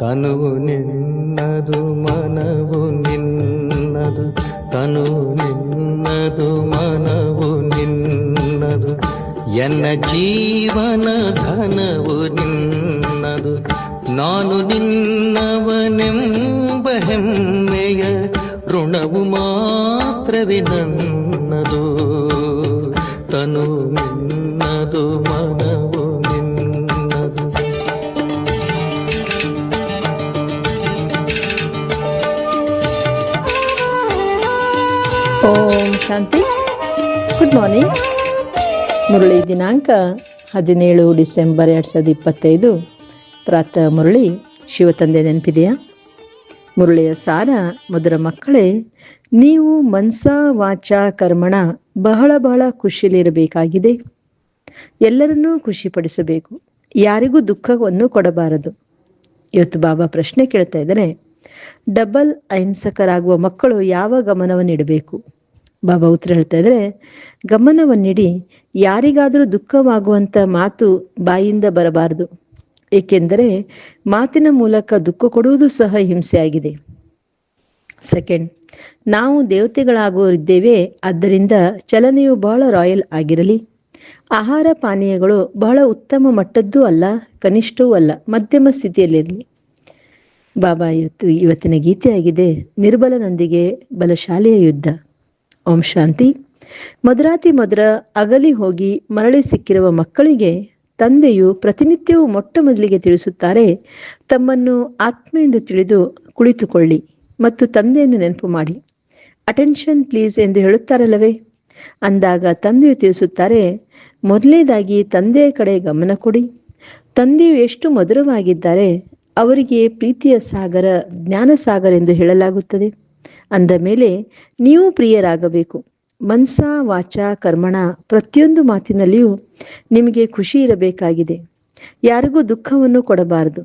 ತನುವು ನಿನ್ನದು ಮನವು ನಿನ್ನದು, ತನುವು ನಿನ್ನದು ಮನವು ನಿನ್ನದು, ಎನ್ನ ಜೀವನ ಧನವು ನಿನ್ನದು. ನಾನು ನಿನ್ನವನೆಂಬ ಹೆಮ್ಮೆಯ ಋಣವು ಮಾತ್ರವೇ ನನ್ನದು. ತನು ನಿನ್ನದು ಮನವು ನಿನ್ನದು. ಓಂ ಶಾಂತಿ. Good morning. ಮುರಳಿ ದಿನಾಂಕ 17 ಡಿಸೆಂಬರ್ 2025. ಪ್ರಾತಃ ಮುರಳಿ. ಶಿವತಂದೆ ನೆನಪಿದೆಯಾ? ಮುರಳಿಯ ಸಾರ: ಮಧುರ ಮಕ್ಕಳೇ, ನೀವು ಮನ್ಸ ವಾಚ ಕರ್ಮಣ ಬಹಳ ಬಹಳ ಖುಷಿಯಲ್ಲಿರಬೇಕಾಗಿದೆ. ಎಲ್ಲರನ್ನೂ ಖುಷಿಪಡಿಸಬೇಕು, ಯಾರಿಗೂ ದುಃಖವನ್ನು ಕೊಡಬಾರದು. ಇವತ್ತು ಬಾಬಾ ಪ್ರಶ್ನೆ ಕೇಳ್ತಾ ಇದ್ದಾರೆ, ಡಬಲ್ ಅಹಿಂಸಕರಾಗುವ ಮಕ್ಕಳು ಯಾವ ಗಮನವನ್ನಿಡಬೇಕು? ಬಾಬಾ ಉತ್ತರ ಹೇಳ್ತಾ ಇದ್ದಾರೆ, ಗಮನವನ್ನಿಡಿ ಯಾರಿಗಾದರೂ ದುಃಖವಾಗುವಂಥ ಮಾತು ಬಾಯಿಂದ ಬರಬಾರದು. ಏಕೆಂದರೆ ಮಾತಿನ ಮೂಲಕ ದುಃಖ ಕೊಡುವುದು ಸಹ ಹಿಂಸೆಯಾಗಿದೆ. ಸೆಕೆಂಡ್, ನಾವು ದೇವತೆಗಳಾಗುವರಿದ್ದೇವೆ, ಆದ್ದರಿಂದ ಚಲನೆಯು ಬಹಳ ರಾಯಲ್ ಆಗಿರಲಿ. ಆಹಾರ ಪಾನೀಯಗಳು ಬಹಳ ಉತ್ತಮ ಮಟ್ಟದ್ದೂ ಅಲ್ಲ, ಕನಿಷ್ಠವೂ ಅಲ್ಲ, ಮಧ್ಯಮ ಸ್ಥಿತಿಯಲ್ಲಿರಲಿ. ಬಾಬಾ ಇವತ್ತಿನ ಗೀತೆಯಾಗಿದೆ, ನಿರ್ಬಲನೊಂದಿಗೆ ಬಲಶಾಲಿಯ ಯುದ್ಧ. ಓಂ ಶಾಂತಿ. ಮಧುರಾತಿ ಮಧುರ ಅಗಲಿ ಹೋಗಿ ಮರಳಿ ಸಿಕ್ಕಿರುವ ಮಕ್ಕಳಿಗೆ ತಂದೆಯು ಪ್ರತಿನಿತ್ಯವೂ ಮೊಟ್ಟ ಮೊದಲಿಗೆ ತಿಳಿಸುತ್ತಾರೆ, ತಮ್ಮನ್ನು ಆತ್ಮ ಎಂದು ತಿಳಿದು ಕುಳಿತುಕೊಳ್ಳಿ ಮತ್ತು ತಂದೆಯನ್ನು ನೆನಪು ಮಾಡಿ. ಅಟೆನ್ಷನ್ ಪ್ಲೀಸ್ ಎಂದು ಹೇಳುತ್ತಾರಲ್ಲವೇ? ಅಂದಾಗ ತಂದೆಯು ತಿಳಿಸುತ್ತಾರೆ, ಮೊದಲನೇದಾಗಿ ತಂದೆಯ ಕಡೆ ಗಮನ ಕೊಡಿ. ತಂದೆಯು ಎಷ್ಟು ಮಧುರವಾಗಿದ್ದಾರೆ, ಅವರಿಗೆ ಪ್ರೀತಿಯ ಸಾಗರ, ಜ್ಞಾನ ಸಾಗರ ಎಂದು ಹೇಳಲಾಗುತ್ತದೆ. ಅಂದ ಮೇಲೆ ನೀವು ಪ್ರಿಯರಾಗಬೇಕು. ಮನ್ಸ ವಾಚ ಕರ್ಮಣ ಪ್ರತಿಯೊಂದು ಮಾತಿನಲ್ಲಿಯೂ ನಿಮಗೆ ಖುಷಿ ಇರಬೇಕಾಗಿದೆ. ಯಾರಿಗೂ ದುಃಖವನ್ನು ಕೊಡಬಾರದು.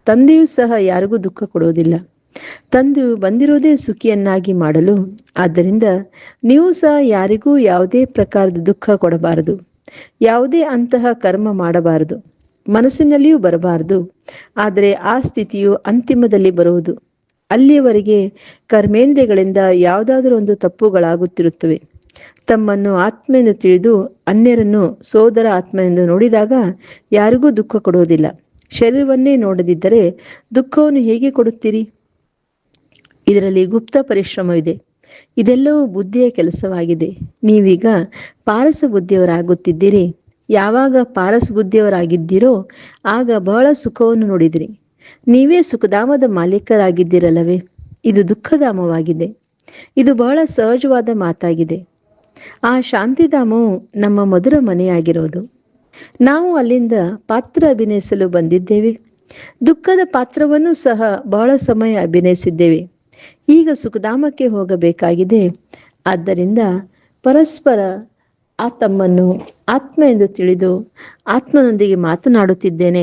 ತಂದೆಯೂ ಸಹ ಯಾರಿಗೂ ದುಃಖ ಕೊಡುವುದಿಲ್ಲ. ತಂದೆಯು ಬಂದಿರೋದೇ ಸುಖಿಯನ್ನಾಗಿ ಮಾಡಲು. ಆದ್ದರಿಂದ ನೀವು ಸಹ ಯಾರಿಗೂ ಯಾವುದೇ ಪ್ರಕಾರದ ದುಃಖ ಕೊಡಬಾರದು. ಯಾವುದೇ ಅಂತಹ ಕರ್ಮ ಮಾಡಬಾರದು, ಮನಸ್ಸಿನಲ್ಲಿಯೂ ಬರಬಾರದು. ಆದರೆ ಆ ಸ್ಥಿತಿಯು ಅಂತಿಮದಲ್ಲಿ ಬರುವುದು. ಅಲ್ಲಿಯವರೆಗೆ ಕರ್ಮೇಂದ್ರಿಯಗಳಿಂದ ಯಾವುದಾದರೂ ಒಂದು ತಪ್ಪುಗಳಾಗುತ್ತಿರುತ್ತವೆ. ತಮ್ಮನ್ನು ಆತ್ಮ ಎಂದು ತಿಳಿದು ಅನ್ಯರನ್ನು ಸೋದರ ಆತ್ಮ ಎಂದು ನೋಡಿದಾಗ ಯಾರಿಗೂ ದುಃಖ ಕೊಡುವುದಿಲ್ಲ. ಶರೀರವನ್ನೇ ನೋಡದಿದ್ದರೆ ದುಃಖವನ್ನು ಹೇಗೆ ಕೊಡುತ್ತೀರಿ? ಇದರಲ್ಲಿ ಗುಪ್ತ ಪರಿಶ್ರಮ ಇದೆ. ಇದೆಲ್ಲವೂ ಬುದ್ಧಿಯ ಕೆಲಸವಾಗಿದೆ. ನೀವೀಗ ಪಾರಸ ಬುದ್ಧಿಯವರಾಗುತ್ತಿದ್ದೀರಿ. ಯಾವಾಗ ಪಾರಸ ಬುದ್ಧಿಯವರಾಗಿದ್ದೀರೋ ಆಗ ಬಹಳ ಸುಖವನ್ನು ನೋಡಿದಿರಿ. ನೀವೇ ಸುಖಧಾಮದ ಮಾಲೀಕರಾಗಿದ್ದೀರಲ್ಲವೇ? ಇದು ದುಃಖಧಾಮವಾಗಿದೆ. ಇದು ಬಹಳ ಸಹಜವಾದ ಮಾತಾಗಿದೆ. ಆ ಶಾಂತಿಧಾಮವು ನಮ್ಮ ಮಧುರ ಮನೆಯಾಗಿರೋದು. ನಾವು ಅಲ್ಲಿಂದ ಪಾತ್ರ ಅಭಿನಯಿಸಲು ಬಂದಿದ್ದೇವೆ. ದುಃಖದ ಪಾತ್ರವನ್ನು ಸಹ ಬಹಳ ಸಮಯ ಅಭಿನಯಿಸಿದ್ದೇವೆ. ಈಗ ಸುಖಧಾಮಕ್ಕೆ ಹೋಗಬೇಕಾಗಿದೆ. ಆದ್ದರಿಂದ ಪರಸ್ಪರ ತಮ್ಮನ್ನು ಆತ್ಮ ಎಂದು ತಿಳಿದು ಆತ್ಮನೊಂದಿಗೆ ಮಾತನಾಡುತ್ತಿದ್ದೇನೆ.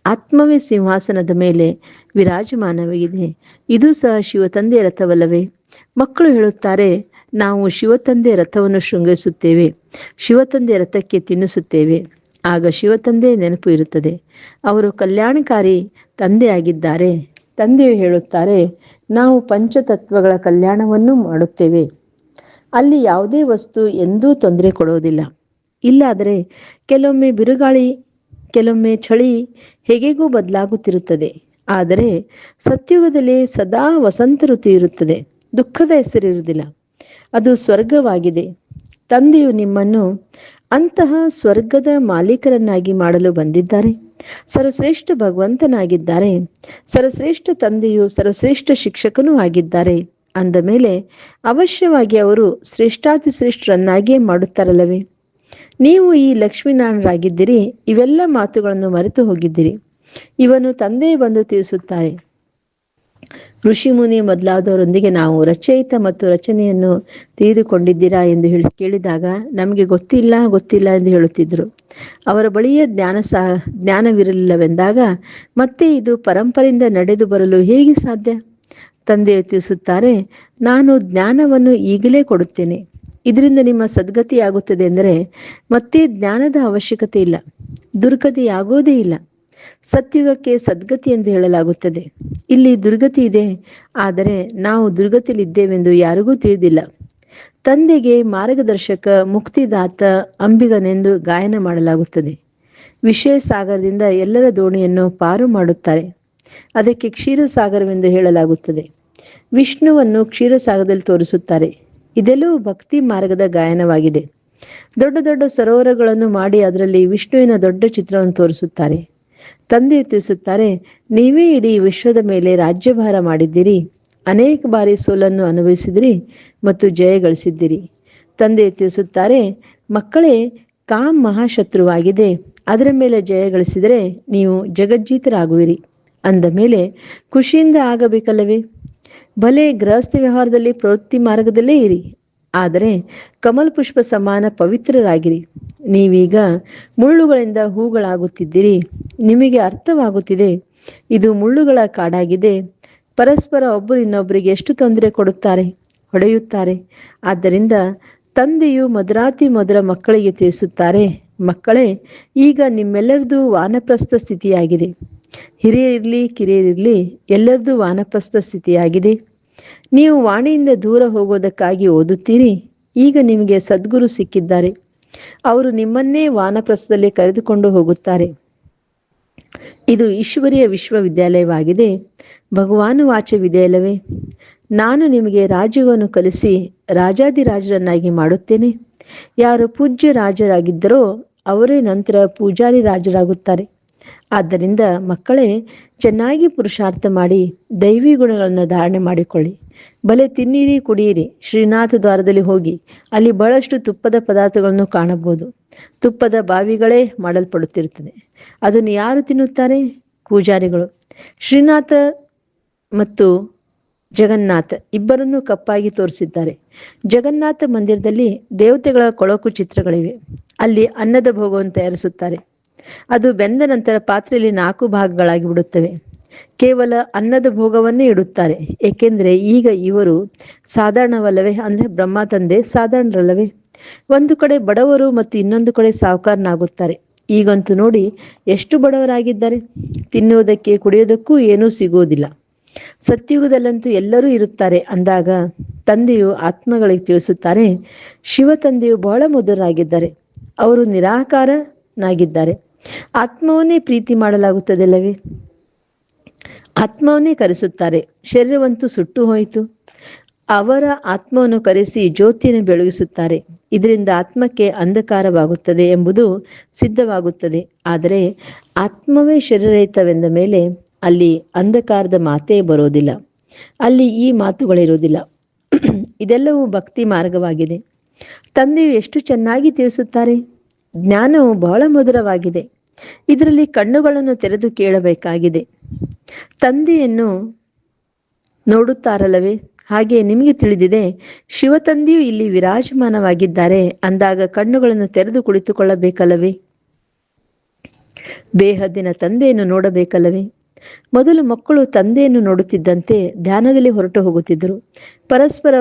ಆತ್ಮವೇ ಸಿಂಹಾಸನದ ಮೇಲೆ ವಿರಾಜಮಾನವಾಗಿದೆ. ಇದು ಸಹ ಶಿವತಂದೆಯ ರಥವಲ್ಲವೇ? ಮಕ್ಕಳು ಹೇಳುತ್ತಾರೆ, ನಾವು ಶಿವತಂದೆ ರಥವನ್ನು ಶೃಂಗರಿಸುತ್ತೇವೆ, ಶಿವತಂದೆ ರಥಕ್ಕೆ ತಿನ್ನಿಸುತ್ತೇವೆ. ಆಗ ಶಿವತಂದೆ ನೆನಪು ಇರುತ್ತದೆ. ಅವರು ಕಲ್ಯಾಣಕಾರಿ ತಂದೆಯಾಗಿದ್ದಾರೆ. ತಂದೆಯು ಹೇಳುತ್ತಾರೆ, ನಾವು ಪಂಚತತ್ವಗಳ ಕಲ್ಯಾಣವನ್ನು ಮಾಡುತ್ತೇವೆ. ಅಲ್ಲಿ ಯಾವುದೇ ವಸ್ತು ಎಂದೂ ತೊಂದರೆ ಕೊಡುವುದಿಲ್ಲ. ಇಲ್ಲಾದರೆ ಕೆಲವೊಮ್ಮೆ ಬಿರುಗಾಳಿ, ಕೆಲವೊಮ್ಮೆ ಚಳಿ, ಹೇಗೆಗೂ ಬದಲಾಗುತ್ತಿರುತ್ತದೆ. ಆದರೆ ಸತ್ಯುಗದಲ್ಲಿ ಸದಾ ವಸಂತ ಋತು ಇರುತ್ತದೆ. ದುಃಖದ ಹೆಸರಿರುವುದಿಲ್ಲ. ಅದು ಸ್ವರ್ಗವಾಗಿದೆ. ತಂದೆಯು ನಿಮ್ಮನ್ನು ಅಂತಹ ಸ್ವರ್ಗದ ಮಾಲೀಕರನ್ನಾಗಿ ಮಾಡಲು ಬಂದಿದ್ದಾರೆ. ಸರ್ವಶ್ರೇಷ್ಠ ಭಗವಂತನಾಗಿದ್ದಾರೆ. ಸರ್ವಶ್ರೇಷ್ಠ ತಂದೆಯು ಸರ್ವಶ್ರೇಷ್ಠ ಶಿಕ್ಷಕನೂ ಆಗಿದ್ದಾರೆ. ಅಂದ ಮೇಲೆ ಅವಶ್ಯವಾಗಿ ಅವರು ಶ್ರೇಷ್ಠಾತಿ ಶ್ರೇಷ್ಠರನ್ನಾಗಿಯೇ ಮಾಡುತ್ತಾರಲ್ಲವೇ? ನೀವು ಈ ಲಕ್ಷ್ಮೀನಾರಾಯಣರಾಗಿದ್ದೀರಿ. ಇವೆಲ್ಲ ಮಾತುಗಳನ್ನು ಮರೆತು ಹೋಗಿದ್ದೀರಿ. ಇವನು ತಂದೆ ಬಂದು ತಿಳಿಸುತ್ತಾರೆ. ಋಷಿ ಮುನಿ ಮೊದಲಾದವರೊಂದಿಗೆ ನಾವು ರಚಯಿತ ಮತ್ತು ರಚನೆಯನ್ನು ತಿಳಿದುಕೊಂಡಿದ್ದೀರಾ ಎಂದು ಕೇಳಿದಾಗ ನಮಗೆ ಗೊತ್ತಿಲ್ಲ ಎಂದು ಹೇಳುತ್ತಿದ್ದರು. ಅವರ ಬಳಿಯೇ ಜ್ಞಾನವಿರಲಿಲ್ಲವೆಂದಾಗ ಮತ್ತೆ ಇದು ಪರಂಪರೆಯಿಂದ ನಡೆದು ಬರಲು ಹೇಗೆ ಸಾಧ್ಯ? ತಂದೆಯು ತಿಳಿಸುತ್ತಾರೆ, ನಾನು ಜ್ಞಾನವನ್ನು ಈಗಲೇ ಕೊಡುತ್ತೇನೆ. ಇದರಿಂದ ನಿಮ್ಮ ಸದ್ಗತಿಯಾಗುತ್ತದೆ ಎಂದರೆ ಮತ್ತೆ ಜ್ಞಾನದ ಅವಶ್ಯಕತೆ ಇಲ್ಲ, ದುರ್ಗತಿಯಾಗೋದೇ ಇಲ್ಲ. ಸತ್ಯುಗಕ್ಕೆ ಸದ್ಗತಿ ಎಂದು ಹೇಳಲಾಗುತ್ತದೆ. ಇಲ್ಲಿ ದುರ್ಗತಿ ಇದೆ, ಆದರೆ ನಾವು ದುರ್ಗತಿಯಲ್ಲಿದ್ದೇವೆಂದು ಯಾರಿಗೂ ತಿಳಿದಿಲ್ಲ. ತಂದೆಗೆ ಮಾರ್ಗದರ್ಶಕ, ಮುಕ್ತಿದಾತ, ಅಂಬಿಗನೆಂದು ಗಾಯನ ಮಾಡಲಾಗುತ್ತದೆ. ವಿಷಯ ಸಾಗರದಿಂದ ಎಲ್ಲರ ದೋಣಿಯನ್ನು ಪಾರು ಮಾಡುತ್ತಾರೆ. ಅದಕ್ಕೆ ಕ್ಷೀರಸಾಗರವೆಂದು ಹೇಳಲಾಗುತ್ತದೆ. ವಿಷ್ಣುವನ್ನು ಕ್ಷೀರಸಾಗರದಲ್ಲಿ ತೋರಿಸುತ್ತಾರೆ. ಇದೆಲ್ಲವೂ ಭಕ್ತಿ ಮಾರ್ಗದ ಗಾಯನವಾಗಿದೆ. ದೊಡ್ಡ ದೊಡ್ಡ ಸರೋವರಗಳನ್ನು ಮಾಡಿ ಅದರಲ್ಲಿ ವಿಷ್ಣುವಿನ ದೊಡ್ಡ ಚಿತ್ರವನ್ನು ತೋರಿಸುತ್ತಾರೆ. ತಂದೆ ತಿಳಿಸುತ್ತಾರೆ, ನೀವೇ ಇಡೀ ವಿಶ್ವದ ಮೇಲೆ ರಾಜ್ಯಭಾರ ಮಾಡಿದ್ದೀರಿ, ಅನೇಕ ಬಾರಿ ಸೋಲನ್ನು ಅನುಭವಿಸಿದಿರಿ ಮತ್ತು ಜಯ ಗಳಿಸಿದ್ದೀರಿ. ತಂದೆ ತಿಳಿಸುತ್ತಾರೆ, ಮಕ್ಕಳೇ, ಕಾಮ್ ಮಹಾಶತ್ರುವಾಗಿದೆ, ಅದರ ಮೇಲೆ ಜಯ ಗಳಿಸಿದರೆ ನೀವು ಜಗಜ್ಜೀತರಾಗುವಿರಿ. ಅಂದ ಮೇಲೆ ಖುಷಿಯಿಂದ ಆಗಬೇಕಲ್ಲವೇ? ಭಲೆ ಗೃಹಸ್ಥ ವ್ಯವಹಾರದಲ್ಲಿ ಪ್ರವೃತ್ತಿ ಮಾರ್ಗದಲ್ಲೇ ಇರಿ, ಆದರೆ ಕಮಲ್ ಪುಷ್ಪ ಸಮಾನ ಪವಿತ್ರರಾಗಿರಿ. ನೀವೀಗ ಮುಳ್ಳುಗಳಿಂದ ಹೂಗಳಾಗುತ್ತಿದ್ದೀರಿ. ನಿಮಗೆ ಅರ್ಥವಾಗುತ್ತಿದೆ, ಇದು ಮುಳ್ಳುಗಳ ಕಾಡಾಗಿದೆ. ಪರಸ್ಪರ ಒಬ್ಬರು ಇನ್ನೊಬ್ಬರಿಗೆ ಎಷ್ಟು ತೊಂದರೆ ಕೊಡುತ್ತಾರೆ, ಹೊಡೆಯುತ್ತಾರೆ. ಆದ್ದರಿಂದ ತಂದೆಯು ಮಧುರಾತಿ ಮಧುರ ಮಕ್ಕಳಿಗೆ ತಿಳಿಸುತ್ತಾರೆ, ಮಕ್ಕಳೇ, ಈಗ ನಿಮ್ಮೆಲ್ಲರದು ವಾನಪ್ರಸ್ಥ ಸ್ಥಿತಿಯಾಗಿದೆ. ಹಿರಿಯರಿರಲಿ ಕಿರಿಯರಿರಲಿ, ಎಲ್ಲರದು ವಾನಪ್ರಸ್ಥ ಸ್ಥಿತಿಯಾಗಿದೆ. ನೀವು ವಾಣಿಯಿಂದ ದೂರ ಹೋಗೋದಕ್ಕಾಗಿ ಓದುತ್ತೀರಿ. ಈಗ ನಿಮಗೆ ಸದ್ಗುರು ಸಿಕ್ಕಿದ್ದಾರೆ. ಅವರು ನಿಮ್ಮನ್ನೇ ವಾನಪ್ರಸ್ಥದಲ್ಲಿ ಕರೆದುಕೊಂಡು ಹೋಗುತ್ತಾರೆ. ಇದು ಈಶ್ವರೀಯ ವಿಶ್ವವಿದ್ಯಾಲಯವಾಗಿದೆ. ಭಗವಾನು ವಾಚವಿದೆಯಲ್ಲವೇ? ನಾನು ನಿಮಗೆ ರಾಜ್ಯವನ್ನು ಕಲಿಸಿ ರಾಜಾದಿರಾಜರನ್ನಾಗಿ ಮಾಡುತ್ತೇನೆ. ಯಾರು ಪೂಜ್ಯ ರಾಜರಾಗಿದ್ದರೋ ಅವರೇ ನಂತರ ಪೂಜಾರಿ ರಾಜರಾಗುತ್ತಾರೆ. ಆದ್ದರಿಂದ ಮಕ್ಕಳೇ, ಚೆನ್ನಾಗಿ ಪುರುಷಾರ್ಥ ಮಾಡಿ ದೈವಿ ಗುಣಗಳನ್ನು ಧಾರಣೆ ಮಾಡಿಕೊಳ್ಳಿ. ಬಲೆ ತಿನ್ನಿರಿ, ಕುಡಿಯಿರಿ. ಶ್ರೀನಾಥ ದ್ವಾರದಲ್ಲಿ ಹೋಗಿ, ಅಲ್ಲಿ ಬಹಳಷ್ಟು ತುಪ್ಪದ ಪದಾರ್ಥಗಳನ್ನು ಕಾಣಬಹುದು. ತುಪ್ಪದ ಬಾವಿಗಳೇ ಮಾಡಲ್ಪಡುತ್ತಿರುತ್ತದೆ. ಅದನ್ನು ಯಾರು ತಿನ್ನುತ್ತಾರೆ? ಪೂಜಾರಿಗಳು. ಶ್ರೀನಾಥ ಮತ್ತು ಜಗನ್ನಾಥ ಇಬ್ಬರನ್ನು ಕಪ್ಪಾಗಿ ತೋರಿಸಿದ್ದಾರೆ. ಜಗನ್ನಾಥ ಮಂದಿರದಲ್ಲಿ ದೇವತೆಗಳ ಕೊಳಕು ಚಿತ್ರಗಳಿವೆ. ಅಲ್ಲಿ ಅನ್ನದ ಭೋಗವನ್ನು ತಯಾರಿಸುತ್ತಾರೆ. ಅದು ಬೆಂದ ನಂತರ ಪಾತ್ರೆಯಲ್ಲಿ 4 ಭಾಗಗಳಾಗಿ ಬಿಡುತ್ತವೆ. ಕೇವಲ ಅನ್ನದ ಭೋಗವನ್ನೇ ಇಡುತ್ತಾರೆ. ಏಕೆಂದರೆ ಈಗ ಇವರು ಸಾಧಾರಣವಲ್ಲವೇ? ಅಂದ್ರೆ ಬ್ರಹ್ಮ ತಂದೆ ಸಾಧಾರಣರಲ್ಲವೇ? ಒಂದು ಕಡೆ ಬಡವರು ಮತ್ತು ಇನ್ನೊಂದು ಕಡೆ ಸಾಹುಕಾರನಾಗುತ್ತಾರೆ. ಈಗಂತೂ ನೋಡಿ ಎಷ್ಟು ಬಡವರಾಗಿದ್ದಾರೆ. ತಿನ್ನುವುದಕ್ಕೆ ಕುಡಿಯೋದಕ್ಕೂ ಏನೂ ಸಿಗುವುದಿಲ್ಲ. ಸತ್ಯುಗದಲ್ಲಂತೂ ಎಲ್ಲರೂ ಇರುತ್ತಾರೆ. ಅಂದಾಗ ತಂದೆಯು ಆತ್ಮಗಳಿಗೆ ತಿಳಿಸುತ್ತಾರೆ, ಶಿವ ತಂದೆಯು ಬಹಳ ಮಧುರರಾಗಿದ್ದಾರೆ. ಅವರು ನಿರಾಕಾರನಾಗಿದ್ದಾರೆ. ಆತ್ಮವನ್ನೇ ಪ್ರೀತಿ ಮಾಡಲಾಗುತ್ತದಲ್ಲವೇ? ಆತ್ಮವನ್ನೇ ಕರೆಸುತ್ತಾರೆ. ಶರೀರವಂತೂ ಸುಟ್ಟು ಹೋಯಿತು. ಅವರ ಆತ್ಮವನ್ನು ಕರೆಸಿ ಜ್ಯೋತಿಯನ್ನು ಬೆಳಗಿಸುತ್ತಾರೆ. ಇದರಿಂದ ಆತ್ಮಕ್ಕೆ ಅಂಧಕಾರವಾಗುತ್ತದೆ ಎಂಬುದು ಸಿದ್ಧವಾಗುತ್ತದೆ. ಆದರೆ ಆತ್ಮವೇ ಶರೀರರಹಿತವೆಂದ ಮೇಲೆ ಅಲ್ಲಿ ಅಂಧಕಾರದ ಮಾತೇ ಬರೋದಿಲ್ಲ. ಅಲ್ಲಿ ಈ ಮಾತುಗಳಿರುವುದಿಲ್ಲ. ಇದೆಲ್ಲವೂ ಭಕ್ತಿ ಮಾರ್ಗವಾಗಿದೆ. ತಂದೆಯು ಎಷ್ಟು ಚೆನ್ನಾಗಿ ತಿಳಿಸುತ್ತಾರೆ. ಜ್ಞಾನವು ಬಹಳ ಮಧುರವಾಗಿದೆ. ಇದರಲ್ಲಿ ಕಣ್ಣುಗಳನ್ನು ತೆರೆದು ಕೇಳಬೇಕಾಗಿದೆ. ತಂದೆಯನ್ನು ನೋಡುತ್ತಾರಲ್ಲವೇ? ಹಾಗೆ ನಿಮಗೆ ತಿಳಿದಿದೆ, ಶಿವ ತಂದೆಯು ಇಲ್ಲಿ ವಿರಾಜಮಾನವಾಗಿದ್ದಾರೆ. ಅಂದಾಗ ಕಣ್ಣುಗಳನ್ನು ತೆರೆದು ಕುಳಿತುಕೊಳ್ಳಬೇಕಲ್ಲವೇ? ಬೇಹದ್ದಿನ ತಂದೆಯನ್ನು ನೋಡಬೇಕಲ್ಲವೇ? ಮೊದಲು ಮಕ್ಕಳು ತಂದೆಯನ್ನು ನೋಡುತ್ತಿದ್ದಂತೆ ಧ್ಯಾನದಲ್ಲಿ ಹೊರಟು ಹೋಗುತ್ತಿದ್ದರು. ಪರಸ್ಪರ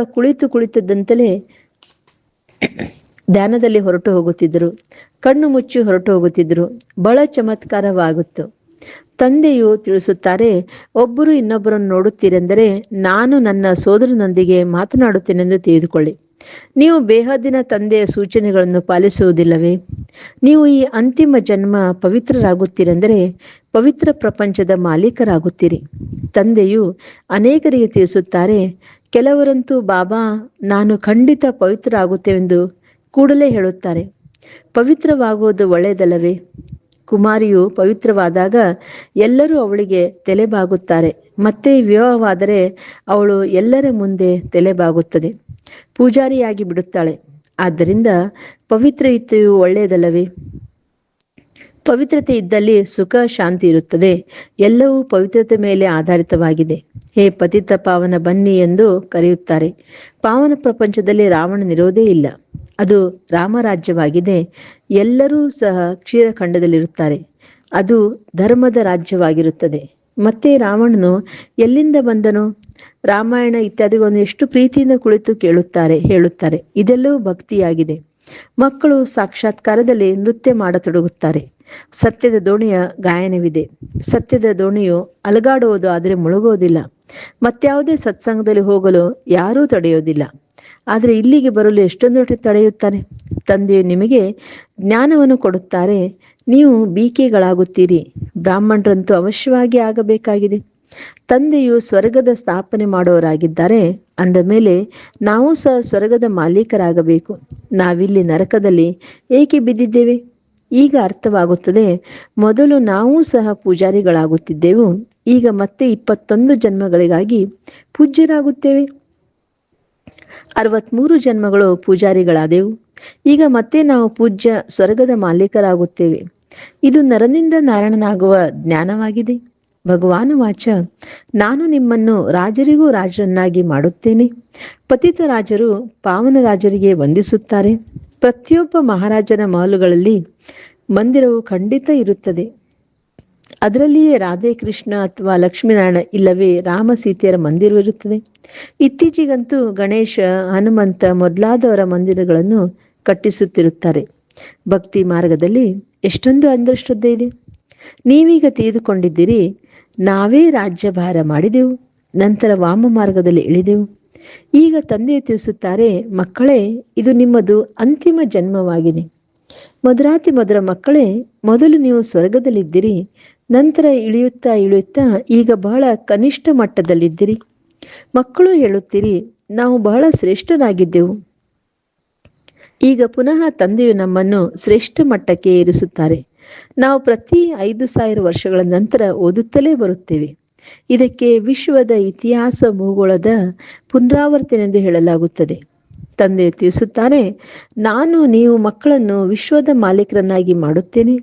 ಕುಳಿತಂತಲೇ ಧ್ಯಾನದಲ್ಲಿ ಹೊರಟು ಹೋಗುತ್ತಿದ್ದರು. ಕಣ್ಣು ಮುಚ್ಚಿ ಹೊರಟು ಹೋಗುತ್ತಿದ್ದರು. ಬಹಳ ಚಮತ್ಕಾರವಾಗಿತ್ತು. ತಂದೆಯು ತಿಳಿಸುತ್ತಾರೆ, ಒಬ್ಬರು ಇನ್ನೊಬ್ಬರನ್ನು ನೋಡುತ್ತೀರೆಂದರೆ ನಾನು ನನ್ನ ಸೋದರನೊಂದಿಗೆ ಮಾತನಾಡುತ್ತೇನೆಂದು ತಿಳಿದುಕೊಳ್ಳಿ. ನೀವು ಬೇಹದ್ದಿನ ತಂದೆಯ ಸೂಚನೆಗಳನ್ನು ಪಾಲಿಸುವುದಿಲ್ಲವೇ? ನೀವು ಈ ಅಂತಿಮ ಜನ್ಮ ಪವಿತ್ರರಾಗುತ್ತೀರೆಂದರೆ ಪವಿತ್ರ ಪ್ರಪಂಚದ ಮಾಲೀಕರಾಗುತ್ತೀರಿ. ತಂದೆಯು ಅನೇಕರಿಗೆ ತಿಳಿಸುತ್ತಾರೆ. ಕೆಲವರಂತೂ ಬಾಬಾ ನಾನು ಖಂಡಿತ ಪವಿತ್ರ ಆಗುತ್ತೇವೆಂದು ಕೂಡಲೇ ಹೇಳುತ್ತಾರೆ. ಪವಿತ್ರವಾಗುವುದು ಒಳ್ಳೆಯದಲ್ಲವೇ? ಕುಮಾರಿಯು ಪವಿತ್ರವಾದಾಗ ಎಲ್ಲರೂ ಅವಳಿಗೆ ತಲೆಬಾಗುತ್ತಾರೆ. ಮತ್ತೆ ವಿವಾಹವಾದರೆ ಅವಳು ಎಲ್ಲರ ಮುಂದೆ ತಲೆಬಾಗುತ್ತದೆ, ಪೂಜಾರಿಯಾಗಿ ಬಿಡುತ್ತಾಳೆ. ಆದ್ದರಿಂದ ಪವಿತ್ರತೆಯು ಒಳ್ಳೆಯದಲ್ಲವೇ? ಪವಿತ್ರತೆ ಇದ್ದಲ್ಲಿ ಸುಖ ಶಾಂತಿ ಇರುತ್ತದೆ. ಎಲ್ಲವೂ ಪವಿತ್ರತೆ ಮೇಲೆ ಆಧಾರಿತವಾಗಿದೆ. ಹೇ ಪತಿತ ಪಾವನ ಬನ್ನಿ ಎಂದು ಕರೆಯುತ್ತಾರೆ. ಪಾವನ ಪ್ರಪಂಚದಲ್ಲಿ ರಾವಣನಿರೋದೇ ಇಲ್ಲ. ಅದು ರಾಮರಾಜ್ಯವಾಗಿದೆ. ಎಲ್ಲರೂ ಸಹ ಕ್ಷೀರಖಂಡದಲ್ಲಿರುತ್ತಾರೆ. ಅದು ಧರ್ಮದ ರಾಜ್ಯವಾಗಿರುತ್ತದೆ. ಮತ್ತೆ ರಾವಣನು ಎಲ್ಲಿಂದ ಬಂದನು? ರಾಮಾಯಣ ಇತ್ಯಾದಿಗಳನ್ನು ಎಷ್ಟು ಪ್ರೀತಿಯಿಂದ ಕುಳಿತು ಹೇಳುತ್ತಾರೆ. ಇದೆಲ್ಲವೂ ಭಕ್ತಿಯಾಗಿದೆ. ಮಕ್ಕಳು ಸಾಕ್ಷಾತ್ಕಾರದಲ್ಲಿ ನೃತ್ಯ ಮಾಡತೊಡಗುತ್ತಾರೆ. ಸತ್ಯದ ದೋಣಿಯ ಗಾಯನವಿದೆ. ಸತ್ಯದ ದೋಣಿಯು ಅಲಗಾಡುವುದು, ಆದರೆ ಮುಳುಗುವುದಿಲ್ಲ. ಮತ್ಯಾವುದೇ ಸತ್ಸಂಗದಲ್ಲಿ ಹೋಗಲು ಯಾರೂ ತಡೆಯೋದಿಲ್ಲ. ಆದರೆ ಇಲ್ಲಿಗೆ ಬರಲು ಎಷ್ಟೊಂದು ತಡೆಯುತ್ತಾರೆ. ತಂದೆಯು ನಿಮಗೆ ಜ್ಞಾನವನ್ನು ಕೊಡುತ್ತಾರೆ, ನೀವು ಬೀಕೆಗಳಾಗುತ್ತೀರಿ. ಬ್ರಾಹ್ಮಣರಂತೂ ಅವಶ್ಯವಾಗಿ ಆಗಬೇಕಾಗಿದೆ. ತಂದೆಯು ಸ್ವರ್ಗದ ಸ್ಥಾಪನೆ ಮಾಡೋರಾಗಿದ್ದಾರೆ. ಅಂದ ಮೇಲೆ ನಾವು ಸಹ ಸ್ವರ್ಗದ ಮಾಲೀಕರಾಗಬೇಕು. ನಾವಿಲ್ಲಿ ನರಕದಲ್ಲಿ ಏಕೆ ಬಿದ್ದಿದ್ದೇವೆ? ಈಗ ಅರ್ಥವಾಗುತ್ತದೆ. ಮೊದಲು ನಾವು ಸಹ ಪೂಜಾರಿಗಳಾಗುತ್ತಿದ್ದೆವು. ಈಗ ಮತ್ತೆ 21 ಜನ್ಮಗಳಿಗಾಗಿ ಪೂಜ್ಯರಾಗುತ್ತೇವೆ. 63 ಜನ್ಮಗಳು ಪೂಜಾರಿಗಳಾದೆವು. ಈಗ ಮತ್ತೆ ನಾವು ಪೂಜ್ಯ ಸ್ವರ್ಗದ ಮಾಲೀಕರಾಗುತ್ತೇವೆ. ಇದು ನರನಿಂದ ನಾರಾಯಣನಾಗುವ ಜ್ಞಾನವಾಗಿದೆ. ಭಗವಾನ್ ವಾಚ, ನಾನು ನಿಮ್ಮನ್ನು ರಾಜರಿಗೂ ರಾಜರನ್ನಾಗಿ ಮಾಡುತ್ತೇನೆ. ಪತಿತ ರಾಜರು ಪಾವನ ರಾಜರಿಗೆ ವಂದಿಸುತ್ತಾರೆ. ಪ್ರತಿಯೊಬ್ಬ ಮಹಾರಾಜನ ಮಹಲುಗಳಲ್ಲಿ ಮಂದಿರವು ಖಂಡಿತ ಇರುತ್ತದೆ. ಅದರಲ್ಲಿಯೇ ರಾಧೆ ಕೃಷ್ಣ ಅಥವಾ ಲಕ್ಷ್ಮೀನಾರಾಯಣ ಇಲ್ಲವೇ ರಾಮ ಸೀತೆಯರ ಮಂದಿರವಿರುತ್ತದೆ. ಇತ್ತೀಚೆಗಂತೂ ಗಣೇಶ, ಹನುಮಂತ ಮೊದಲಾದವರ ಮಂದಿರಗಳನ್ನು ಕಟ್ಟಿಸುತ್ತಿರುತ್ತಾರೆ. ಭಕ್ತಿ ಮಾರ್ಗದಲ್ಲಿ ಎಷ್ಟೊಂದು ಅಂಧಶ್ರದ್ಧೆ ಇದೆ. ನೀವೀಗ ತಿಳಿದುಕೊಂಡಿದ್ದೀರಿ, ನಾವೇ ರಾಜ್ಯಭಾರ ಮಾಡಿದೆವು, ನಂತರ ವಾಮ ಮಾರ್ಗದಲ್ಲಿ ಇಳಿದೆವು. ಈಗ ತಂದೆಯು ತಿಳಿಸುತ್ತಾರೆ, ಮಕ್ಕಳೇ, ಇದು ನಿಮ್ಮದು ಅಂತಿಮ ಜನ್ಮವಾಗಿದೆ. ಮಧುರಾತಿ ಮಧುರ ಮಕ್ಕಳೇ, ಮೊದಲು ನೀವು ಸ್ವರ್ಗದಲ್ಲಿದ್ದಿರಿ, ನಂತರ ಇಳಿಯುತ್ತಾ ಇಳಿಯುತ್ತಾ ಈಗ ಬಹಳ ಕನಿಷ್ಠ ಮಟ್ಟದಲ್ಲಿದ್ದಿರಿ. ಮಕ್ಕಳು ಹೇಳುತ್ತೀರಿ, ನಾವು ಬಹಳ ಶ್ರೇಷ್ಠರಾಗಿದ್ದೆವು. ಈಗ ಪುನಃ ತಂದೆಯು ನಮ್ಮನ್ನು ಶ್ರೇಷ್ಠ ಮಟ್ಟಕ್ಕೆ ಏರಿಸುತ್ತಾರೆ. ನಾವು ಪ್ರತಿ 5000 ವರ್ಷಗಳ ನಂತರ ಓದುತ್ತಲೇ ಬರುತ್ತೇವೆ. ಇದಕ್ಕೆ ವಿಶ್ವದ ಇತಿಹಾಸ ಭೂಗೋಳದ ಪುನರಾವರ್ತನೆ ಎಂದು ಹೇಳಲಾಗುತ್ತದೆ. ತಂದೆ ತಿಳಿಸುತ್ತಾರೆ, ನಾನು ನೀವು ಮಕ್ಕಳನ್ನು ವಿಶ್ವದ ಮಾಲೀಕರನ್ನಾಗಿ ಮಾಡುತ್ತೇನೆ.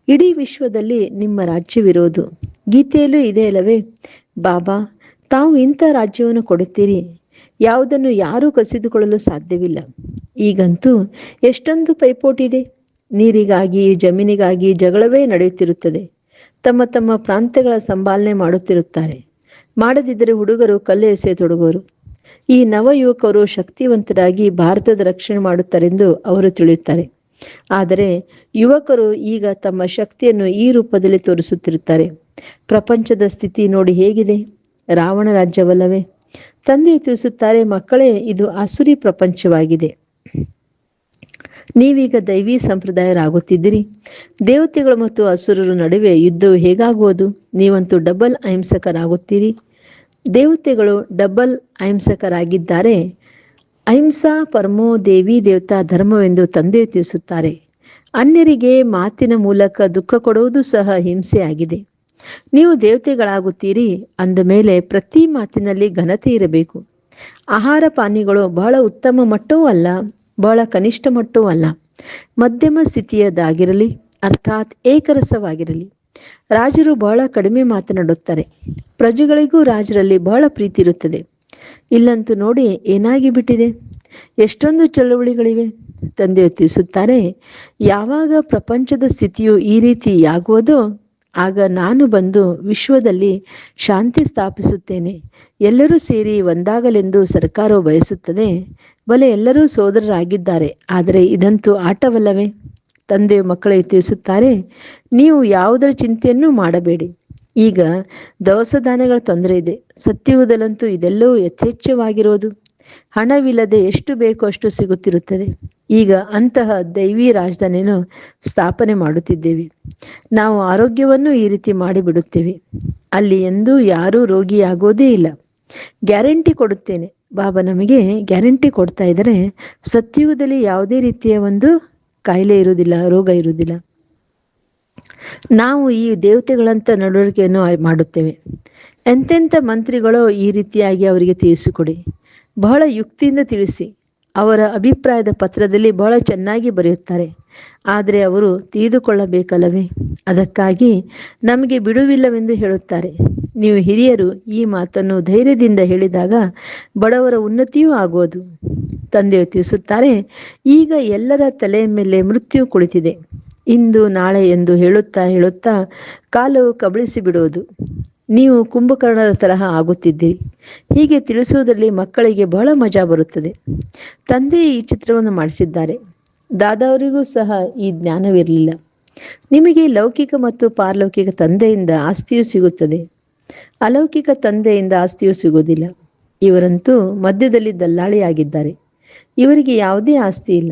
ಇಡೀ ವಿಶ್ವದಲ್ಲಿ ನಿಮ್ಮ ರಾಜ್ಯವಿರೋದು. ಗೀತೆಯಲ್ಲೂ ಇದೆ ಅಲ್ಲವೇ? ಬಾಬಾ, ತಾವು ಇಂಥ ರಾಜ್ಯವನ್ನು ಕೊಡುತ್ತೀರಿ, ಯಾವುದನ್ನು ಯಾರೂ ಕಸಿದುಕೊಳ್ಳಲು ಸಾಧ್ಯವಿಲ್ಲ. ಈಗಂತೂ ಎಷ್ಟೊಂದು ಪೈಪೋಟಿ ಇದೆ. ನೀರಿಗಾಗಿ, ಜಮೀನಿಗಾಗಿ ಜಗಳವೇ ನಡೆಯುತ್ತಿರುತ್ತದೆ. ತಮ್ಮ ತಮ್ಮ ಪ್ರಾಂತ್ಯಗಳ ಸಂಭಾಲನೆ ಮಾಡುತ್ತಿರುತ್ತಾರೆ. ಮಾಡದಿದ್ದರೆ ಹುಡುಗರು ಕಲ್ಲು ಎಸೆಯತೊಡಗುವರು. ಈ ನವ ಯುವಕರು ಶಕ್ತಿವಂತರಾಗಿ ಭಾರತದ ರಕ್ಷಣೆ ಮಾಡುತ್ತಾರೆಂದು ಅವರು ತಿಳಿಯುತ್ತಾರೆ. ಆದರೆ ಯುವಕರು ಈಗ ತಮ್ಮ ಶಕ್ತಿಯನ್ನು ಈ ರೂಪದಲ್ಲಿ ತೋರಿಸುತ್ತಿರುತ್ತಾರೆ. ಪ್ರಪಂಚದ ಸ್ಥಿತಿ ನೋಡಿ ಹೇಗಿದೆ? ರಾವಣ ರಾಜ್ಯವಲ್ಲವೇ? ತಂದೆಯು ತಿಳಿಸುತ್ತಾರೆ, ಮಕ್ಕಳೇ, ಇದು ಆಸುರಿ ಪ್ರಪಂಚವಾಗಿದೆ. ನೀವೀಗ ದೈವಿ ಸಂಪ್ರದಾಯರಾಗುತ್ತಿದ್ದೀರಿ. ದೇವತೆಗಳು ಮತ್ತು ಅಸುರರ ನಡುವೆ ಯುದ್ಧವು ಹೇಗಾಗುವುದು? ನೀವಂತೂ ಡಬಲ್ ಅಹಿಂಸಕರಾಗುತ್ತೀರಿ. ದೇವತೆಗಳು ಡಬಲ್ ಅಹಿಂಸಕರಾಗಿದ್ದಾರೆ. ಅಹಿಂಸಾ ಪರಮೋ ದೇವಿ ದೇವತಾ ಧರ್ಮವೆಂದು ತಂದೆಯು ತಿಳಿಸುತ್ತಾರೆ. ಅನ್ಯರಿಗೆ ಮಾತಿನ ಮೂಲಕ ದುಃಖ ಕೊಡುವುದು ಸಹ ಹಿಂಸೆಯಾಗಿದೆ. ನೀವು ದೇವತೆಗಳಾಗುತ್ತೀರಿ ಅಂದ ಮೇಲೆ ಪ್ರತಿ ಮಾತಿನಲ್ಲಿ ಘನತೆ ಇರಬೇಕು. ಆಹಾರ ಪಾನೀಯಗಳು ಬಹಳ ಉತ್ತಮ ಮಟ್ಟವೂ ಅಲ್ಲ, ಬಹಳ ಕನಿಷ್ಠ ಮಟ್ಟವೂ ಅಲ್ಲ, ಮಧ್ಯಮ ಸ್ಥಿತಿಯದಾಗಿರಲಿ, ಅರ್ಥಾತ್ ಏಕರಸವಾಗಿರಲಿ. ರಾಜರು ಬಹಳ ಕಡಿಮೆ ಮಾತನಾಡುತ್ತಾರೆ. ಪ್ರಜೆಗಳಿಗೂ ರಾಜರಲ್ಲಿ ಬಹಳ ಪ್ರೀತಿ ಇರುತ್ತದೆ. ಇಲ್ಲಂತೂ ನೋಡಿ ಏನಾಗಿ ಬಿಟ್ಟಿದೆ. ಎಷ್ಟೊಂದು ಚಳುವಳಿಗಳಿವೆ. ತಂದೆಯು ತಿಳಿಸುತ್ತಾರೆ, ಯಾವಾಗ ಪ್ರಪಂಚದ ಸ್ಥಿತಿಯು ಈ ರೀತಿ ಆಗುವುದೋ ಆಗ ನಾನು ಬಂದು ವಿಶ್ವದಲ್ಲಿ ಶಾಂತಿ ಸ್ಥಾಪಿಸುತ್ತೇನೆ. ಎಲ್ಲರೂ ಸೇರಿ ಒಂದಾಗಲೆಂದು ಸರ್ಕಾರವು ಬಯಸುತ್ತದೆ. ಬಲೆ ಎಲ್ಲರೂ ಸೋದರರಾಗಿದ್ದಾರೆ. ಆದರೆ ಇದಂತೂ ಆಟವಲ್ಲವೇ? ತಂದೆಯು ಮಕ್ಕಳಿಗೆ ತಿಳಿಸುತ್ತಾರೆ, ನೀವು ಯಾವುದರ ಚಿಂತೆಯನ್ನೂ ಮಾಡಬೇಡಿ. ಈಗ ದವಸ ಧಾನ್ಯಗಳ ತೊಂದರೆ ಇದೆ. ಸತ್ಯಯುಗದಲ್ಲಂತೂ ಇದೆಲ್ಲವೂ ಯಥೇಚ್ಛವಾಗಿರೋದು. ಹಣವಿಲ್ಲದೆ ಎಷ್ಟು ಬೇಕೋ ಅಷ್ಟು ಸಿಗುತ್ತಿರುತ್ತದೆ. ಈಗ ಅಂತಹ ದೈವಿ ರಾಜಧಾನಿಯನ್ನು ಸ್ಥಾಪನೆ ಮಾಡುತ್ತಿದ್ದೇವೆ. ನಾವು ಆರೋಗ್ಯವನ್ನು ಈ ರೀತಿ ಮಾಡಿಬಿಡುತ್ತೇವೆ. ಅಲ್ಲಿ ಎಂದೂ ಯಾರೂ ರೋಗಿಯಾಗೋದೇ ಇಲ್ಲ. ಗ್ಯಾರಂಟಿ ಕೊಡುತ್ತೇನೆ. ಬಾಬಾ ನಮಗೆ ಗ್ಯಾರಂಟಿ ಕೊಡ್ತಾ ಇದ್ದಾರೆ. ಸತ್ಯಯುಗದಲ್ಲಿ ಯಾವುದೇ ರೀತಿಯ ಒಂದು ಕಾಯಿಲೆ ಇರುವುದಿಲ್ಲ, ರೋಗ ಇರುವುದಿಲ್ಲ. ನಾವು ಈ ದೇವತೆಗಳಂತ ನಡವಳಿಕೆಯನ್ನು ಮಾಡುತ್ತೇವೆ. ಎಂತೆಂಥ ಮಂತ್ರಿಗಳೋ ಈ ರೀತಿಯಾಗಿ ಅವರಿಗೆ ತಿಳಿಸಿಕೊಡಿ. ಬಹಳ ಯುಕ್ತಿಯಿಂದ ತಿಳಿಸಿ. ಅವರ ಅಭಿಪ್ರಾಯದ ಪತ್ರದಲ್ಲಿ ಬಹಳ ಚೆನ್ನಾಗಿ ಬರೆಯುತ್ತಾರೆ. ಆದರೆ ಅವರು ತಿಳಿದುಕೊಳ್ಳಬೇಕಲ್ಲವೇ? ಅದಕ್ಕಾಗಿ ನಮಗೆ ಬಿಡುವಿಲ್ಲವೆಂದು ಹೇಳುತ್ತಾರೆ. ನೀವು ಹಿರಿಯರು ಈ ಮಾತನ್ನು ಧೈರ್ಯದಿಂದ ಹೇಳಿದಾಗ ಬಡವರ ಉನ್ನತಿಯೂ ಆಗುವುದು. ತಂದೆಯು ತಿಳಿಸುತ್ತಾರೆ, ಈಗ ಎಲ್ಲರ ತಲೆಯ ಮೇಲೆ ಮೃತ್ಯು ಕುಳಿತಿದೆ. ಇಂದು ನಾಳೆ ಎಂದು ಹೇಳುತ್ತಾ ಹೇಳುತ್ತಾ ಕಾಲವು ಕಬಳಿಸಿ ಬಿಡುವುದು. ನೀವು ಕುಂಭಕರ್ಣರ ತರಹ ಆಗುತ್ತಿದ್ದೀರಿ. ಹೀಗೆ ತಿಳಿಸುವುದರಲ್ಲಿ ಮಕ್ಕಳಿಗೆ ಬಹಳ ಮಜಾ ಬರುತ್ತದೆ. ತಂದೆ ಈ ಚಿತ್ರವನ್ನು ಮಾಡಿಸಿದ್ದಾರೆ. ದಾದಾವರಿಗೂ ಸಹ ಈ ಜ್ಞಾನವಿರಲಿಲ್ಲ. ನಿಮಗೆ ಲೌಕಿಕ ಮತ್ತು ಪಾರಲೌಕಿಕ ತಂದೆಯಿಂದ ಆಸ್ತಿಯು ಸಿಗುತ್ತದೆ, ಅಲೌಕಿಕ ತಂದೆಯಿಂದ ಆಸ್ತಿಯು ಸಿಗುವುದಿಲ್ಲ. ಇವರಂತೂ ಮಧ್ಯದಲ್ಲಿ ದಲ್ಲಾಳಿಯಾಗಿದ್ದಾರೆ. ಇವರಿಗೆ ಯಾವುದೇ ಆಸ್ತಿ ಇಲ್ಲ.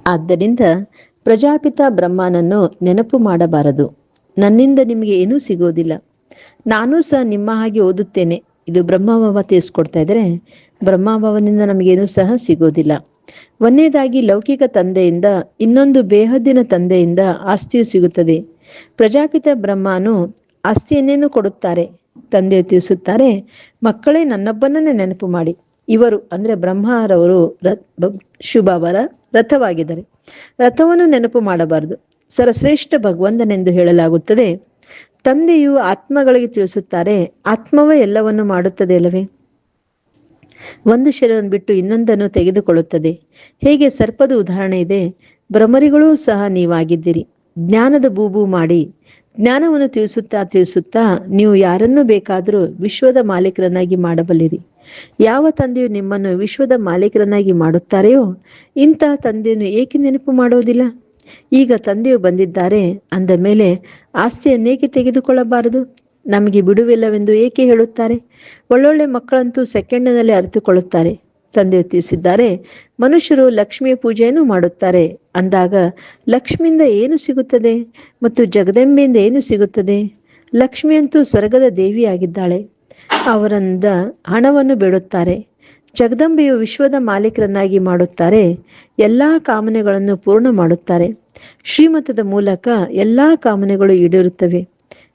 ಆದ್ದರಿಂದ ಪ್ರಜಾಪಿತ ಬ್ರಹ್ಮನನ್ನು ನೆನಪು ಮಾಡಬಾರದು. ನನ್ನಿಂದ ನಿಮಗೆ ಏನೂ ಸಿಗೋದಿಲ್ಲ. ನಾನೂ ಸಹ ನಿಮ್ಮ ಹಾಗೆ ಓದುತ್ತೇನೆ. ಇದು ಬ್ರಹ್ಮಭಾವ ತಿಳಿಸ್ಕೊಡ್ತಾ ಇದ್ದಾರೆ. ಬ್ರಹ್ಮಭಾವನಿಂದ ನಮಗೇನೂ ಸಹ ಸಿಗೋದಿಲ್ಲ. ಒಂದನೇದಾಗಿ ಲೌಕಿಕ ತಂದೆಯಿಂದ, ಇನ್ನೊಂದು ಬೇಹದ್ದಿನ ತಂದೆಯಿಂದ ಆಸ್ತಿಯು ಸಿಗುತ್ತದೆ. ಪ್ರಜಾಪಿತ ಬ್ರಹ್ಮನು ಆಸ್ತಿಯನ್ನೇನು ಕೊಡುತ್ತಾರೆ? ತಂದೆಯು ತಿಳಿಸುತ್ತಾರೆ, ಮಕ್ಕಳೇ ನನ್ನೊಬ್ಬನನ್ನೇ ನೆನಪು ಮಾಡಿ. ಇವರು ಅಂದರೆ ಬ್ರಹ್ಮರವರು ಶುಭವರ ರಥವಾಗಿದ್ದಾರೆ. ರಥವನ್ನು ನೆನಪು ಮಾಡಬಾರದು. ಸರ್ವಶ್ರೇಷ್ಠ ಭಗವಂತನೆಂದು ಹೇಳಲಾಗುತ್ತದೆ. ತಂದೆಯು ಆತ್ಮಗಳಿಗೆ ತಿಳಿಸುತ್ತಾರೆ, ಆತ್ಮವೇ ಎಲ್ಲವನ್ನು ಮಾಡುತ್ತದೆ ಅಲ್ಲವೇ? ಒಂದು ಶರೀರವನ್ನು ಬಿಟ್ಟು ಇನ್ನೊಂದನ್ನು ತೆಗೆದುಕೊಳ್ಳುತ್ತದೆ. ಹೇಗೆ ಸರ್ಪದ ಉದಾಹರಣೆ ಇದೆ. ಭ್ರಮರಿಗಳೂ ಸಹ ನೀವಾಗಿದ್ದೀರಿ. ಜ್ಞಾನದ ಬೂಬು ಮಾಡಿ ಜ್ಞಾನವನ್ನು ತಿಳಿಸುತ್ತಾ ನೀವು ಯಾರನ್ನು ಬೇಕಾದರೂ ವಿಶ್ವದ ಮಾಲೀಕರನ್ನಾಗಿ ಮಾಡಬಲ್ಲಿರಿ. ಯಾವ ತಂದೆಯು ನಿಮ್ಮನ್ನು ವಿಶ್ವದ ಮಾಲೀಕರನ್ನಾಗಿ ಮಾಡುತ್ತಾರೆಯೋ ಇಂತಹ ತಂದೆಯನ್ನು ಏಕೆ ನೆನಪು ಮಾಡುವುದಿಲ್ಲ? ಈಗ ತಂದೆಯು ಬಂದಿದ್ದಾರೆ ಅಂದ ಮೇಲೆ ಆಸ್ತಿಯನ್ನೇಕೆ ತೆಗೆದುಕೊಳ್ಳಬಾರದು? ನಮಗೆ ಬಿಡುವಿಲ್ಲವೆಂದು ಏಕೆ ಹೇಳುತ್ತಾರೆ? ಒಳ್ಳೊಳ್ಳೆ ಮಕ್ಕಳಂತೂ ಸೆಕೆಂಡಿನಲ್ಲಿ ಅರಿತುಕೊಳ್ಳುತ್ತಾರೆ. ತಂದೆಯು ತಿಳಿಸಿದ್ದಾರೆ, ಮನುಷ್ಯರು ಲಕ್ಷ್ಮಿಯ ಪೂಜೆಯನ್ನು ಮಾಡುತ್ತಾರೆ ಅಂದಾಗ ಲಕ್ಷ್ಮಿಯಿಂದ ಏನು ಸಿಗುತ್ತದೆ ಮತ್ತು ಜಗದಂಬೆಯಿಂದ ಏನು ಸಿಗುತ್ತದೆ? ಲಕ್ಷ್ಮಿಯಂತೂ ಸ್ವರ್ಗದ ದೇವಿಯಾಗಿದ್ದಾಳೆ. ಅವರಿಂದ ಹಣವನ್ನು ಬೇಡುತ್ತಾರೆ. ಜಗದಂಬೆಯು ವಿಶ್ವದ ಮಾಲೀಕರನ್ನಾಗಿ ಮಾಡುತ್ತಾರೆ. ಎಲ್ಲಾ ಕಾಮನೆಗಳನ್ನು ಪೂರ್ಣ ಮಾಡುತ್ತಾರೆ. ಶ್ರೀಮತದ ಮೂಲಕ ಎಲ್ಲಾ ಕಾಮನೆಗಳು ಈಡೇರುತ್ತವೆ.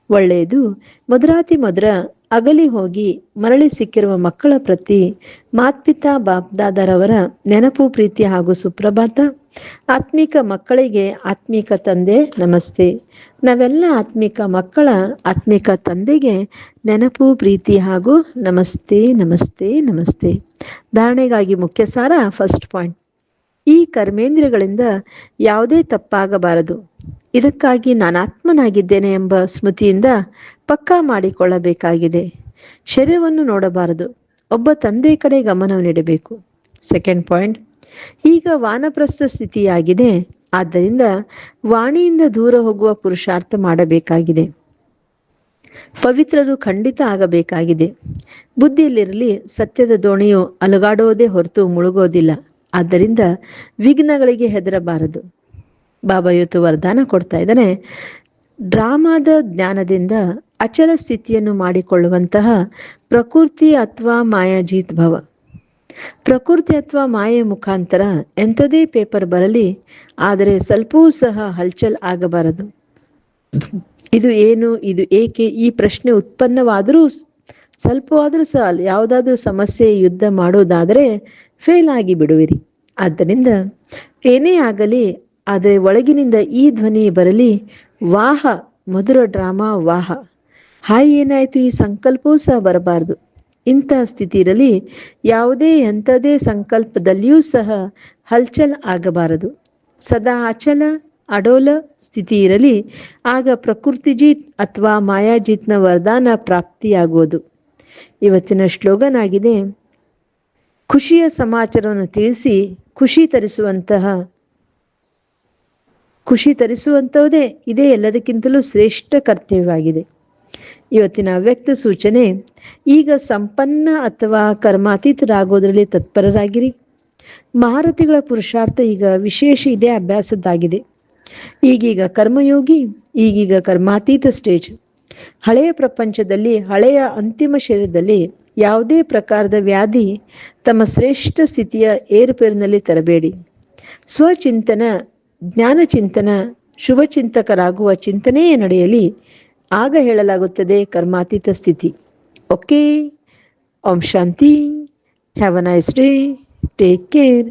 ಒಳ್ಳೆಯದು. ಮಧುರಾತಿ ಮಧುರ ಅಗಲಿ ಹೋಗಿ ಮರಳಿ ಸಿಕ್ಕಿರುವ ಮಕ್ಕಳ ಪ್ರತಿ ಮಾತ್ಪಿತಾ ಬಾಪ್ದಾದರವರ ನೆನಪು, ಪ್ರೀತಿ ಹಾಗೂ ಸುಪ್ರಭಾತ. ಆತ್ಮಿಕ ಮಕ್ಕಳಿಗೆ ಆತ್ಮಿಕ ತಂದೆ ನಮಸ್ತೆ. ನಾವೆಲ್ಲ ಆತ್ಮಿಕ ಮಕ್ಕಳ ಆತ್ಮಿಕ ತಂದೆಗೆ ನೆನಪು, ಪ್ರೀತಿ ಹಾಗೂ ನಮಸ್ತೆ ನಮಸ್ತೆ ನಮಸ್ತೆ. ಧಾರಣೆಗಾಗಿ ಮುಖ್ಯ ಸಾರ. ಫಸ್ಟ್ ಪಾಯಿಂಟ್, ಈ ಕರ್ಮೇಂದ್ರಿಯಗಳಿಂದ ಯಾವುದೇ ತಪ್ಪಾಗಬಾರದು. ಇದಕ್ಕಾಗಿ ನಾನು ಆತ್ಮನಾಗಿದ್ದೇನೆ ಎಂಬ ಸ್ಮೃತಿಯಿಂದ ಪಕ್ಕಾ ಮಾಡಿಕೊಳ್ಳಬೇಕಾಗಿದೆ. ಶರೀರವನ್ನು ನೋಡಬಾರದು. ಒಬ್ಬ ತಂದೆಯ ಕಡೆ ಗಮನವನ್ನಿಡಬೇಕು. ಸೆಕೆಂಡ್ ಪಾಯಿಂಟ್, ಈಗ ವಾನಪ್ರಸ್ಥ ಸ್ಥಿತಿಯಾಗಿದೆ. ಆದ್ದರಿಂದ ವಾಣಿಯಿಂದ ದೂರ ಹೋಗುವ ಪುರುಷಾರ್ಥ ಮಾಡಬೇಕಾಗಿದೆ. ಪವಿತ್ರರು ಖಂಡಿತ ಆಗಬೇಕಾಗಿದೆ. ಬುದ್ಧಿಯಲ್ಲಿರಲಿ, ಸತ್ಯದ ದೋಣಿಯು ಅಲುಗಾಡೋದೇ ಹೊರತು ಮುಳುಗೋದಿಲ್ಲ. ಆದ್ದರಿಂದ ವಿಘ್ನಗಳಿಗೆ ಹೆದರಬಾರದು. ಬಾಬಾ ಇವತ್ತು ವರದಾನ ಕೊಡ್ತಾ ಇದ್ದಾನೆ. ಡ್ರಾಮಾದ ಜ್ಞಾನದಿಂದ ಅಚಲ ಸ್ಥಿತಿಯನ್ನು ಮಾಡಿಕೊಳ್ಳುವಂತಹ ಪ್ರಕೃತಿ ಅಥವಾ ಮಾಯಾಜೀತ್ ಭವ. ಪ್ರಕೃತಿ ಅಥವಾ ಮಾಯೆ ಮುಖಾಂತರ ಎಂಥದೇ ಪೇಪರ್ ಬರಲಿ, ಆದರೆ ಸ್ವಲ್ಪವೂ ಸಹ ಹಲ್ಚಲ್ ಆಗಬಾರದು. ಇದು ಏನು, ಇದು ಏಕೆ, ಈ ಪ್ರಶ್ನೆ ಉತ್ಪನ್ನವಾದರೂ ಸ್ವಲ್ಪವಾದರೂ ಸಹ ಯಾವುದಾದ್ರೂ ಸಮಸ್ಯೆ ಯುದ್ಧ ಮಾಡೋದಾದರೆ ಫೇಲ್ ಆಗಿ ಬಿಡುವಿರಿ. ಆದ್ದರಿಂದ ಏನೇ ಆಗಲಿ, ಆದರೆ ಒಳಗಿನಿಂದ ಈ ಧ್ವನಿ ಬರಲಿ, ವಾಹ ಮಧುರ ಡ್ರಾಮಾ ವಾಹ. ಹಾಯ್ ಏನಾಯ್ತು, ಈ ಸಂಕಲ್ಪವೂ ಸಹ ಬರಬಾರದು. ಇಂತಹ ಸ್ಥಿತಿ ಇರಲಿ. ಯಾವುದೇ ಎಂಥದೇ ಸಂಕಲ್ಪದಲ್ಲಿಯೂ ಸಹ ಹಲ್ಚಲ್ ಆಗಬಾರದು. ಸದಾ ಅಚಲ ಅಡೋಲ ಸ್ಥಿತಿ ಇರಲಿ. ಆಗ ಪ್ರಕೃತಿಜೀತ್ ಅಥವಾ ಮಾಯಾಜೀತ್ನ ವರದಾನ ಪ್ರಾಪ್ತಿಯಾಗುವುದು. ಇವತ್ತಿನ ಸ್ಲೋಗನ್ ಆಗಿದೆ, ಖುಷಿಯ ಸಮಾಚಾರವನ್ನು ತಿಳಿಸಿ ಖುಷಿ ತರಿಸುವಂಥದ್ದೇ ಇದೇ ಎಲ್ಲದಕ್ಕಿಂತಲೂ ಶ್ರೇಷ್ಠ ಕರ್ತವ್ಯವಾಗಿದೆ. ಇವತ್ತಿನ ಅವ್ಯಕ್ತ ಸೂಚನೆ, ಈಗ ಸಂಪನ್ನ ಅಥವಾ ಕರ್ಮಾತೀತರಾಗೋದ್ರಲ್ಲಿ ತತ್ಪರರಾಗಿರಿ. ಮಹಾರಥಿಗಳ ಪುರುಷಾರ್ಥ ಈಗ ವಿಶೇಷ ಇದೇ ಅಭ್ಯಾಸದ್ದಾಗಿದೆ. ಈಗೀಗ ಕರ್ಮಯೋಗಿ, ಈಗೀಗ ಕರ್ಮಾತೀತ ಸ್ಟೇಜ್. ಹಳೆಯ ಪ್ರಪಂಚದಲ್ಲಿ, ಹಳೆಯ ಅಂತಿಮ ಶರೀರದಲ್ಲಿ ಯಾವುದೇ ಪ್ರಕಾರದ ವ್ಯಾಧಿ ತಮ್ಮ ಶ್ರೇಷ್ಠ ಸ್ಥಿತಿಯ ಏರುಪೇರಿನಲ್ಲಿ ತರಬೇಡಿ. ಸ್ವಚಿಂತನ, ಜ್ಞಾನ ಚಿಂತನ, ಶುಭಚಿಂತಕರಾಗುವ ಚಿಂತನೆಯೇ ನಡೆಯಲಿ. ಆಗ ಹೇಳಲಾಗುತ್ತದೆ ಕರ್ಮಾತೀತ ಸ್ಥಿತಿ. Okay. Om Shanti. Have a nice day. Take care.